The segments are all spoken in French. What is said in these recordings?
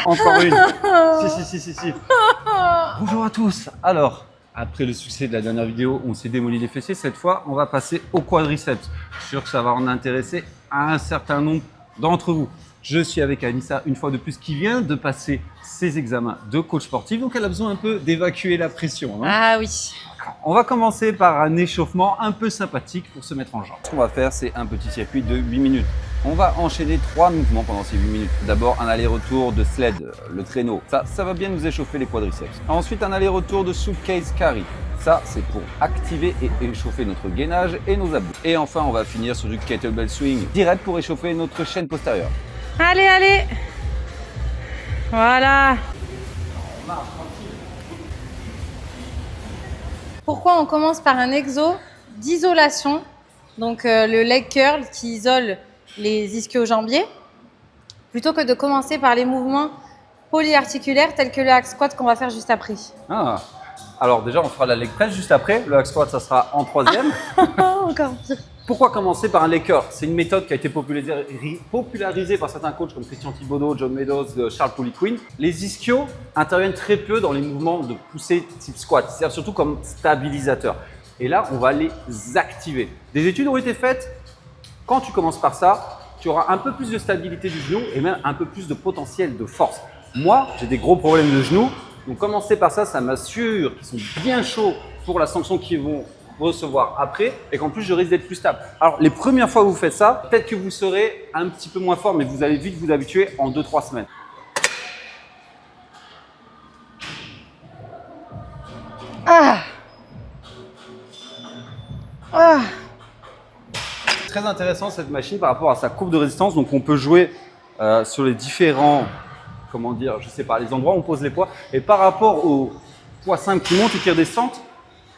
Encore une. Si. Bonjour à tous. Alors, après le succès de la dernière vidéo, on s'est démoli les fessiers. Cette fois, on va passer au quadriceps. Je suis sûr que ça va en intéresser à un certain nombre d'entre vous. Je suis avec Anissa, une fois de plus, qui vient de passer ses examens de coach sportif. Donc, elle a besoin un peu d'évacuer la pression. Hein. Ah oui. On va commencer par un échauffement un peu sympathique pour se mettre en jambe. Ce qu'on va faire, c'est un petit circuit de 8 minutes. On va enchaîner 3 mouvements pendant ces 8 minutes. D'abord, un aller-retour de sled, le traîneau. Ça va bien nous échauffer les quadriceps. Ensuite, un aller-retour de suitcase carry. Ça, c'est pour activer et échauffer notre gainage et nos abdos. Et enfin, on va finir sur du kettlebell swing, direct pour échauffer notre chaîne postérieure. Allez. Voilà. Pourquoi on commence par un exo d'isolation, donc le leg curl qui isole les ischio-jambiers, plutôt que de commencer par les mouvements polyarticulaires tels que le hack squat qu'on va faire juste après. Ah. Alors déjà, on fera la leg press juste après. Le hack squat, ça sera en troisième. Encore pire. Pourquoi commencer par un leg curl? C'est une méthode qui a été popularisée par certains coachs comme Christian Thibaudeau, John Meadows, Charles Poliquin. Les ischios interviennent très peu dans les mouvements de poussée type squat. Ils servent surtout comme stabilisateur. Et là, on va les activer. Des études ont été faites. Quand tu commences par ça, tu auras un peu plus de stabilité du genou et même un peu plus de potentiel de force. Moi, j'ai des gros problèmes de genoux. Donc, commencer par ça, ça m'assure qu'ils sont bien chauds pour la sanction qu'ils vont recevoir après et qu'en plus, je risque d'être plus stable. Alors, les premières fois que vous faites ça, peut-être que vous serez un petit peu moins fort, mais vous allez vite vous habituer en 2-3 semaines. Très intéressant cette machine par rapport à sa courbe de résistance. Donc, on peut jouer sur les différents, comment dire, je sais pas, les endroits où on pose les poids. Et par rapport au poids simple qui monte et qui redescend,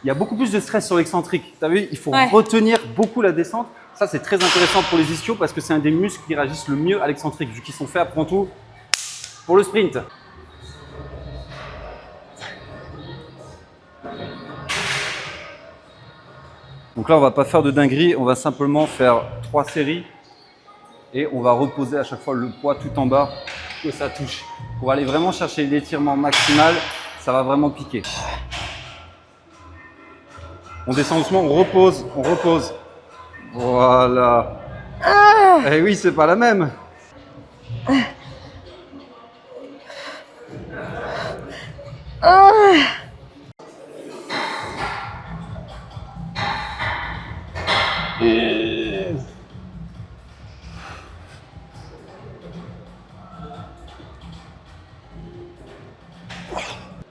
il y a beaucoup plus de stress sur l'excentrique. Tu as vu, il faut retenir beaucoup la descente. Ça, c'est très intéressant pour les ischios parce que c'est un des muscles qui réagissent le mieux à l'excentrique, vu qu'ils sont faits après tout pour le sprint. Donc là, on va pas faire de dinguerie, on va simplement faire 3 séries et on va reposer à chaque fois le poids tout en bas que ça touche. On va aller vraiment chercher l'étirement maximal, ça va vraiment piquer. On descend doucement, on repose. Voilà. Eh oui, c'est pas la même.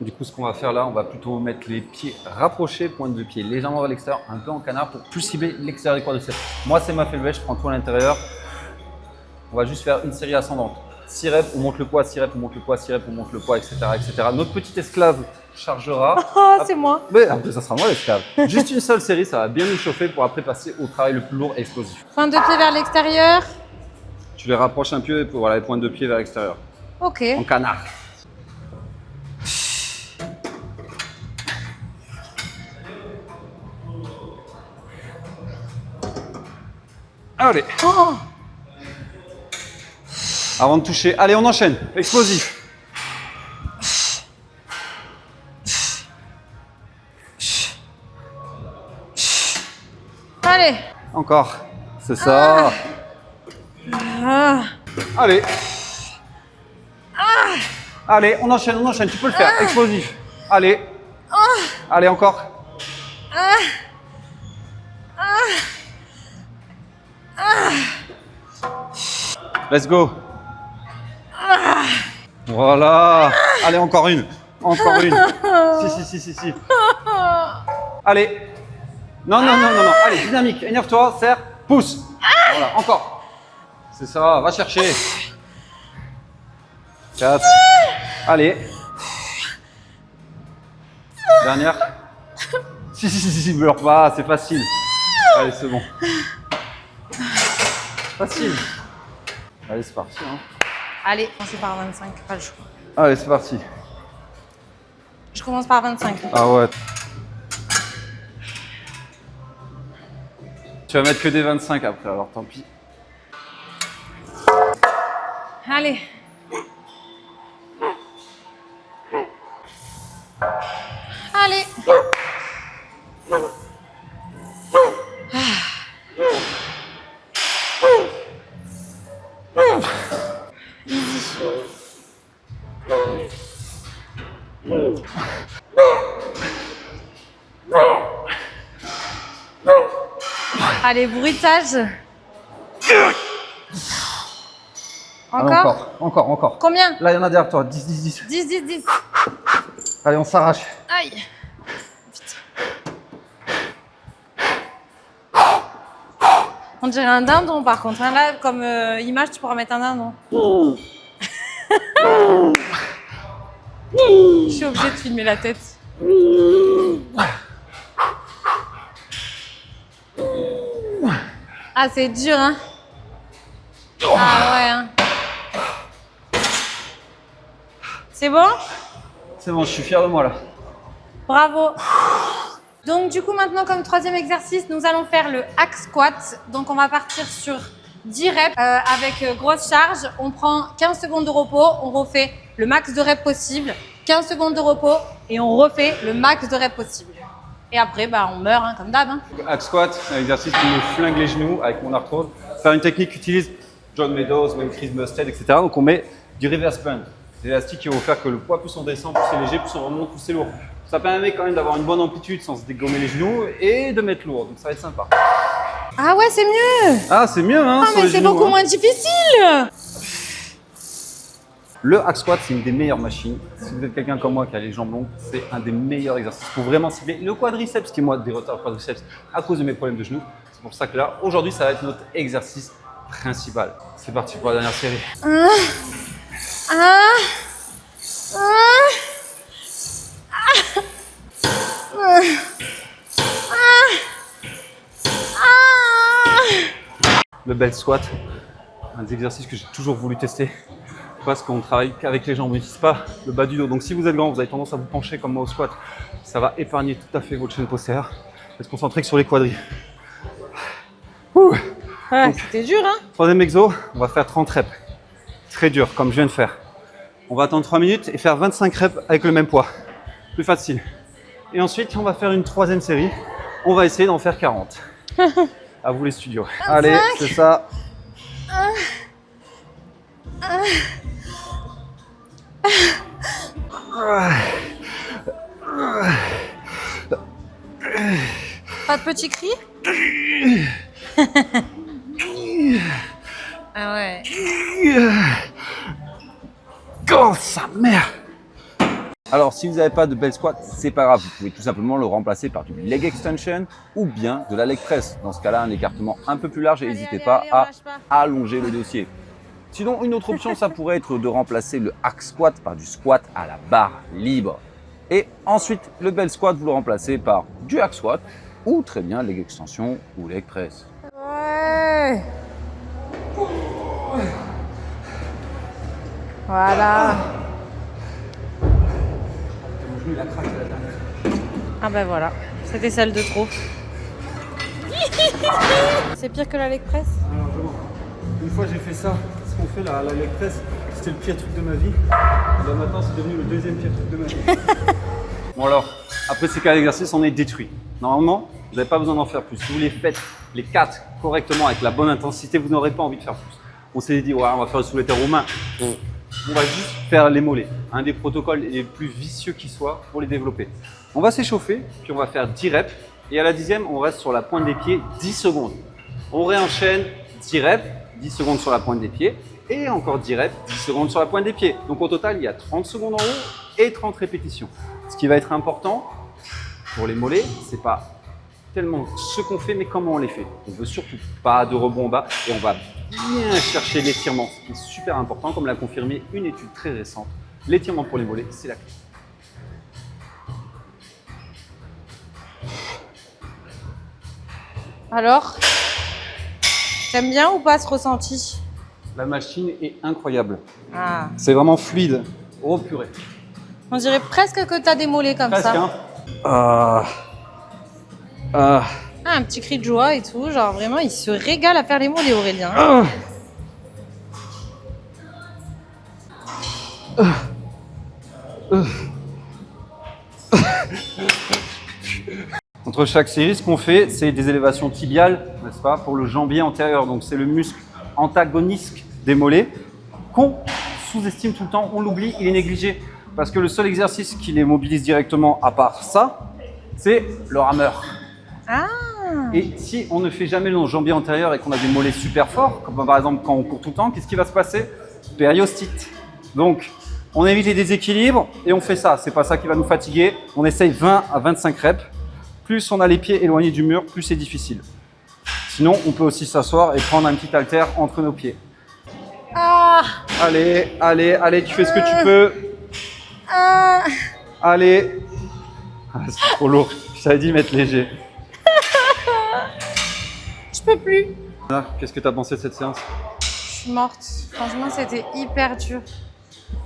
Du coup, ce qu'on va faire là, on va plutôt mettre les pieds rapprochés, pointe de pied légèrement vers l'extérieur, un peu en canard pour plus cibler l'extérieur des quadriceps. Moi, c'est ma faiblesse, je prends tout à l'intérieur. On va juste faire une série ascendante. 6 reps, on monte le poids, 6 reps, on monte le poids, 6 reps, on monte le poids, etc. Notre petit esclave chargera. Oh, c'est moi. Mais après, ça sera moi l'esclave. Juste une seule série, ça va bien nous chauffer pour après passer au travail le plus lourd et explosif. Pointe de pied vers l'extérieur. Tu les rapproches un peu pour les pointes de pied vers l'extérieur. Ok. En canard. Allez. Oh. Avant de toucher, allez, on enchaîne. Explosif. Allez. Encore. C'est ça. Allez. Allez, on enchaîne. Tu peux le faire. Explosif. Allez. Allez, encore. Let's go. Voilà. Allez, encore une. Si. Allez. Non. Allez, dynamique. Énerve-toi, serre, pousse. Voilà, encore. C'est ça, va chercher. 4. Allez. Dernière. Si, meurs pas, c'est facile. Allez, c'est bon. Facile. Allez, c'est parti. Hein. Allez, on commence par 25, pas le choix. Allez, c'est parti. Je commence par 25. Ah ouais. Tu vas mettre que des 25 après, alors tant pis. Allez. Allez. Allez, bruitage. Encore? Encore. Combien? Là, il y en a derrière toi. 10, 10, 10. 10, 10, 10. Allez, on s'arrache. Aïe. On dirait un dindon par contre. Hein. Là, comme image, tu pourras mettre un dindon. Je suis obligée de filmer la tête. Ah, c'est dur, hein? Ah ouais, hein? C'est bon? C'est bon, je suis fier de moi là. Bravo! Donc du coup maintenant comme troisième exercice, nous allons faire le hack squat. Donc on va partir sur 10 reps avec grosse charge. On prend 15 secondes de repos, on refait le max de reps possible. 15 secondes de repos et on refait le max de reps possible. Et après, bah, on meurt hein, comme d'hab. Hein. Hack squat, c'est un exercice qui me flingue les genoux avec mon arthrose. Faire une technique qu'utilise John Meadows, même Chris Bumstead, etc. Donc on met du reverse band. Des élastiques qui vont faire que le poids, plus on descend, plus c'est léger, plus on remonte, plus c'est lourd. Ça permet quand même d'avoir une bonne amplitude sans se dégommer les genoux et de mettre lourd. Donc ça va être sympa. Ah ouais, c'est mieux! Ah, c'est mieux, hein? Ah, mais c'est beaucoup moins difficile! Le hack squat, c'est une des meilleures machines. Si vous êtes quelqu'un comme moi qui a les jambes longues, c'est un des meilleurs exercices pour vraiment cibler le quadriceps, qui est moi des retards quadriceps à cause de mes problèmes de genoux. C'est pour ça que là, aujourd'hui, ça va être notre exercice principal. C'est parti pour la dernière série. Le belt squat, un des exercices que j'ai toujours voulu tester parce qu'on travaille qu'avec les jambes, on n'utilise pas le bas du dos. Donc si vous êtes grand, vous avez tendance à vous pencher comme moi au squat, ça va épargner tout à fait votre chaîne postérieure et se concentrer que sur les quadris. Ouais, c'était dur, hein? Troisième exo, on va faire 30 reps. Très dur, comme je viens de faire. On va attendre 3 minutes et faire 25 reps avec le même poids. Plus facile. Et ensuite, on va faire une troisième série. On va essayer d'en faire 40. À vous les studios. 25. Allez, c'est ça. Pas de petits cris? Ah ouais. Oh, sa mère! Alors, si vous n'avez pas de belt squat, c'est pas grave. Vous pouvez tout simplement le remplacer par du leg extension ou bien de la leg press. Dans ce cas-là, un écartement un peu plus large et n'hésitez pas à allonger le dossier. Sinon, une autre option, ça pourrait être de remplacer le hack squat par du squat à la barre libre. Et ensuite, le belt squat, vous le remplacez par du hack squat ou très bien leg extension ou leg press. Ouais. Voilà. Ah ben voilà, c'était celle de trop. C'est pire que la leg press? Alors, une fois j'ai fait ça, ce qu'on fait la leg press, c'était le pire truc de ma vie. Et là maintenant c'est devenu le deuxième pire truc de ma vie. Bon alors, après ces 4 exercices, on est détruit. Normalement, vous n'avez pas besoin d'en faire plus. Si vous les faites les 4 correctement avec la bonne intensité, vous n'aurez pas envie de faire plus. On s'est dit, ouais, on va faire le soulevé roumain. On va juste faire les mollets. Un des protocoles les plus vicieux qui soit pour les développer. On va s'échauffer, puis on va faire 10 reps. Et à la 10e, on reste sur la pointe des pieds 10 secondes. On réenchaîne 10 reps, 10 secondes sur la pointe des pieds. Et encore 10 reps, 10 secondes sur la pointe des pieds. Donc au total, il y a 30 secondes en haut et 30 répétitions. Ce qui va être important pour les mollets, c'est pas tellement ce qu'on fait, mais comment on les fait. On veut surtout pas de rebond en bas et on va bien chercher l'étirement, ce qui est super important, comme l'a confirmé une étude très récente. L'étirement pour les mollets, c'est la clé. Alors, t'aimes bien ou pas ce ressenti? La machine est incroyable. Ah. C'est vraiment fluide. Oh purée. On dirait presque que t'as des mollets comme Presque, ça. Hein. Ah, un petit cri de joie et tout. Genre vraiment, il se régale à faire les mollets, Aurélien. Entre chaque série, ce qu'on fait, c'est des élévations tibiales, n'est-ce pas, pour le jambier antérieur. Donc c'est le muscle antagoniste des mollets qu'on sous-estime tout le temps, on l'oublie, il est négligé. Parce que le seul exercice qui les mobilise directement, à part ça, c'est le rameur. Ah. Et si on ne fait jamais nos jambiers antérieurs et qu'on a des mollets super forts, comme par exemple quand on court tout le temps, qu'est-ce qui va se passer? Périostite. Donc, on évite les déséquilibres et on fait ça. C'est pas ça qui va nous fatiguer. On essaye 20 à 25 reps. Plus on a les pieds éloignés du mur, plus c'est difficile. Sinon, on peut aussi s'asseoir et prendre un petit haltère entre nos pieds. Ah. Allez, allez, allez, tu fais ce que tu peux. Ah. Allez. Ah, c'est trop lourd. Je t'avais dit mettre léger. Je peux plus. Ah, qu'est-ce que tu as pensé de cette séance? Je suis morte. Franchement, c'était hyper dur.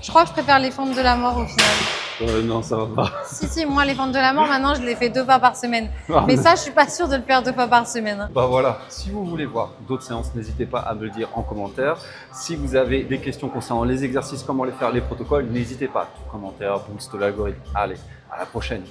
Je crois que je préfère les fentes de la mort au final. Non, ça va pas. Si, moi, les fentes de la mort, maintenant, je les fais 2 fois par semaine. Ah, Mais ça, je suis pas sûre de le faire 2 fois par semaine. Bah voilà, si vous voulez voir d'autres séances, n'hésitez pas à me le dire en commentaire. Si vous avez des questions concernant les exercices, comment les faire, les protocoles, n'hésitez pas. Tout commentaire booste l'algorithme. Allez, à la prochaine.